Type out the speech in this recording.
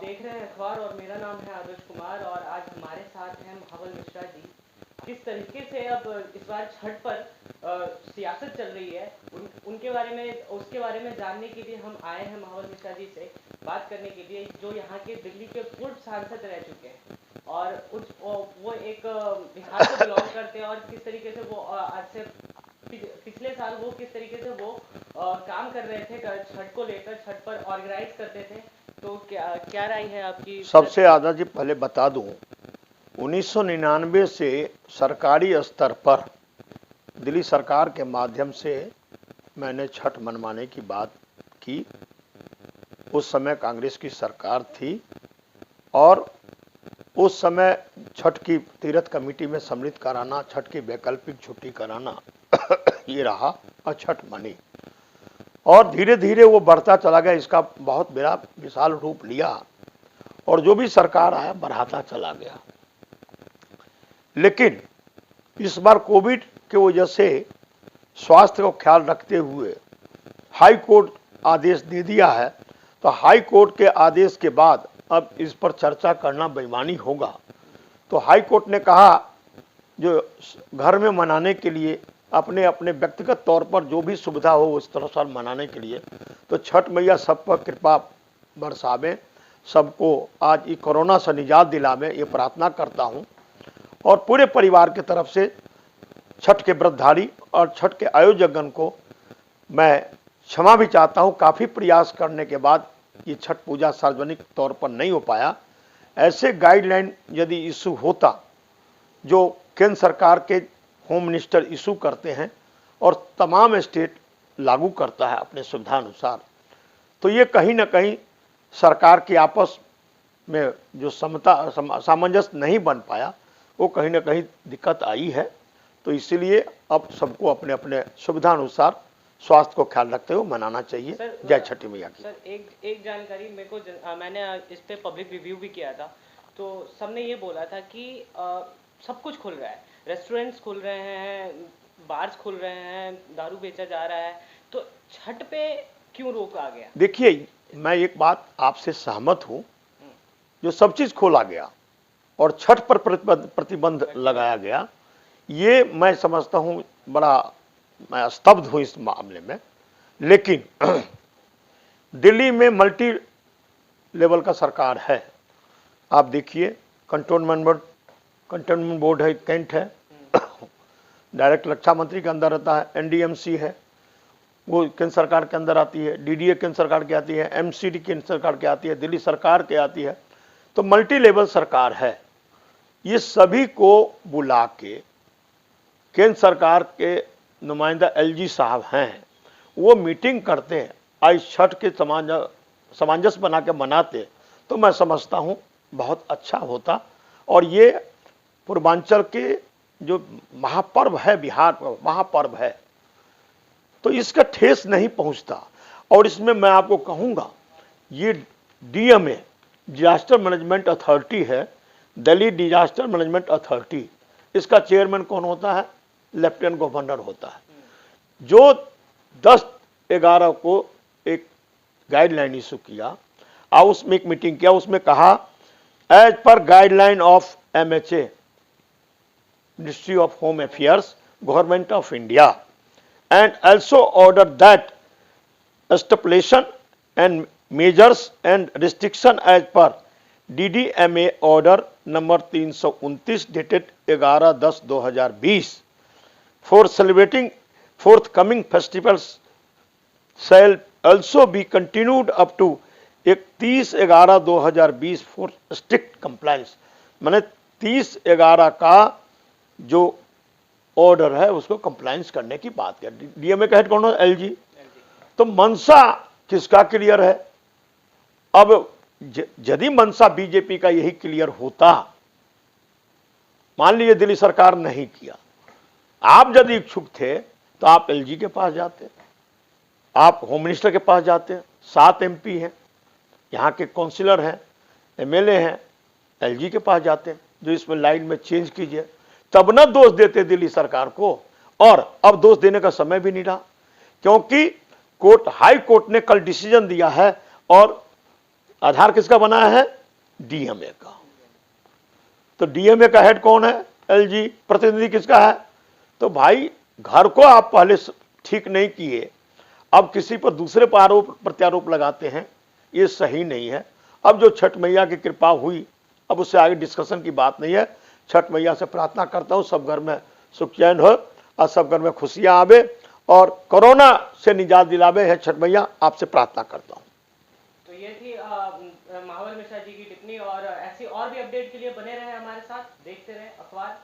देख रहे हैं अखबार और मेरा नाम है आदर्श कुमार और आज हमारे साथ हैं महावल मिश्रा जी। किस तरीके से अब इस बार छठ पर सियासत चल रही है उनके बारे में उसके बारे में जानने के लिए हम आए हैं महावल मिश्रा जी से बात करने के लिए, जो यहाँ के दिल्ली के पूर्व सांसद रह चुके हैं और वो एक बिहार से बिलोंग करते हैं और किस तरीके से वो आज से पिछले साल वो किस तरीके से वो काम कर रहे थे छठ को लेकर, छठ पर ऑर्गेनाइज करते थे। तो क्या राय है आपकी? सबसे ज़्यादा जी पहले बता दूं, 1999 से सरकारी स्तर पर दिल्ली सरकार के माध्यम से मैंने छठ मनवाने की बात की। उस समय कांग्रेस की सरकार थी और उस समय छठ की तीर्थ कमेटी में सम्मिलित कराना, छठ की वैकल्पिक छुट्टी कराना ये रहा और छठ मनी और धीरे धीरे वो बढ़ता चला गया। इसका बहुत बड़ा विशाल रूप लिया और जो भी सरकार आया बढ़ाता चला गया। लेकिन इस बार कोविड की वजह से स्वास्थ्य को ख्याल रखते हुए हाई कोर्ट आदेश दे दिया है, तो हाई कोर्ट के आदेश के बाद अब इस पर चर्चा करना बेईमानी होगा। तो हाई कोर्ट ने कहा जो घर में मनाने के लिए अपने अपने व्यक्तिगत तौर पर जो भी सुविधा हो उस तरह से मनाने के लिए, तो छठ मैया सब पर कृपा बरसावे, सबको आज ये कोरोना से निजात दिलावे, ये प्रार्थना करता हूँ। और पूरे परिवार की तरफ से छठ के व्रतधारी और छठ के आयोजकगण को मैं क्षमा भी चाहता हूँ। काफ़ी प्रयास करने के बाद ये छठ पूजा सार्वजनिक तौर पर नहीं हो पाया। ऐसे गाइडलाइन यदि इशू होता जो केंद्र सरकार के होम मिनिस्टर इशू करते हैं और तमाम स्टेट लागू करता है अपने सुविधा अनुसार, तो ये कहीं ना कहीं सरकार की आपस में जो सामंजस्य नहीं बन पाया, वो कहीं ना कहीं दिक्कत आई है। तो इसीलिए अब सबको अपने अपने सुविधा अनुसार स्वास्थ्य को ख्याल रखते हुए मनाना चाहिए। जय छठी मैया की। सर एक जानकारी मेरे को, मैंने इस पे पब्लिक रिव्यू भी किया था, तो सबने ये बोला था कि सब कुछ खुल रहा है, रेस्टोरेंट्स खुल रहे हैं, बार्स खुल रहे हैं, दारू बेचा जा रहा है, तो छठ पे क्यों रोक आ गया? देखिए, मैं एक बात आपसे सहमत हूँ, जो सब चीज खोला गया और छठ पर प्रतिबंध लगाया गया, ये मैं समझता हूँ बड़ा मैं स्तब्ध हूँ इस मामले में। लेकिन दिल्ली में मल्टी लेवल का सरकार है। आप देखिए, कंटोनमेंट बोर्ड है, कैंट है, डायरेक्ट रक्षा मंत्री के अंदर रहता है, एनडीएमसी है वो केंद्र सरकार के अंदर आती है, डीडीए केंद्र सरकार की आती है, एमसीडी केंद्र सरकार की आती है, दिल्ली सरकार की आती है। तो मल्टी लेवल सरकार है। ये सभी को बुला के केंद्र सरकार के नुमाइंदा एलजी साहब हैं, वो मीटिंग करते हैं, आज छठ के सामंजस्य बना के मनाते, तो मैं समझता हूँ बहुत अच्छा होता। और ये पूर्वांचल के जो महापर्व है, बिहार पर महापर्व है, तो इसका ठेस नहीं पहुंचता। और इसमें मैं आपको कहूँगा, ये डीएमए डिजास्टर मैनेजमेंट अथॉरिटी है, दिल्ली डिजास्टर मैनेजमेंट अथॉरिटी, इसका चेयरमैन कौन होता है? लेफ्टिनेंट गवर्नर होता है, जो 10/11 को एक गाइडलाइन इशू किया और उसमें एक मीटिंग किया, उसमें कहा as per guideline of MHA ministry of home affairs government of India and also order that stipulation and measures and restriction as per DDMA order number 329 dated 11/10/2020 for celebrating forthcoming festivals shall also be continued up to 31/11/2020 for strict compliance। माने 30/11 का जो order है उसको compliance करने की बात कर। DMA का हेड कौन है? एलजी। तो मनसा किसका क्लियर है? अब यदि मनसा बीजेपी का यही क्लियर होता, मान लीजिए दिल्ली सरकार नहीं किया, आप यदि इच्छुक थे तो आप एलजी के पास जाते, आप होम मिनिस्टर के पास जाते, 7 MP हैं, यहाँ के काउंसिलर हैं, MLA हैं, एलजी के पास जाते जो इसमें लाइन में चेंज कीजिए, तब ना दोष देते दिल्ली सरकार को। और अब दोष देने का समय भी नहीं रहा, क्योंकि हाई कोर्ट ने कल डिसीजन दिया है और आधार किसका बनाया है? डीएमए का। तो डीएमए का हेड कौन है? एलजी। प्रतिनिधि किसका है? तो भाई घर को आप पहले ठीक नहीं किए, अब किसी पर दूसरे पर आरोप प्रत्यारोप लगाते हैं, ये सही नहीं है। अब जो छठ मैया की कृपा हुई, अब उससे आगे डिस्कशन की बात नहीं है। छठ मैया से प्रार्थना करता हूँ सब घर में सुख चैन हो और सब घर में खुशियां आवे और कोरोना से निजात दिलावे है। छठ मैया आपसे प्रार्थना करता हूँ। तो ये थी महावल मिश्रा जी की टिप्पणी, और ऐसी और भी अपडेट के लिए बने रहे हमारे साथ, देखते रहे अखबार।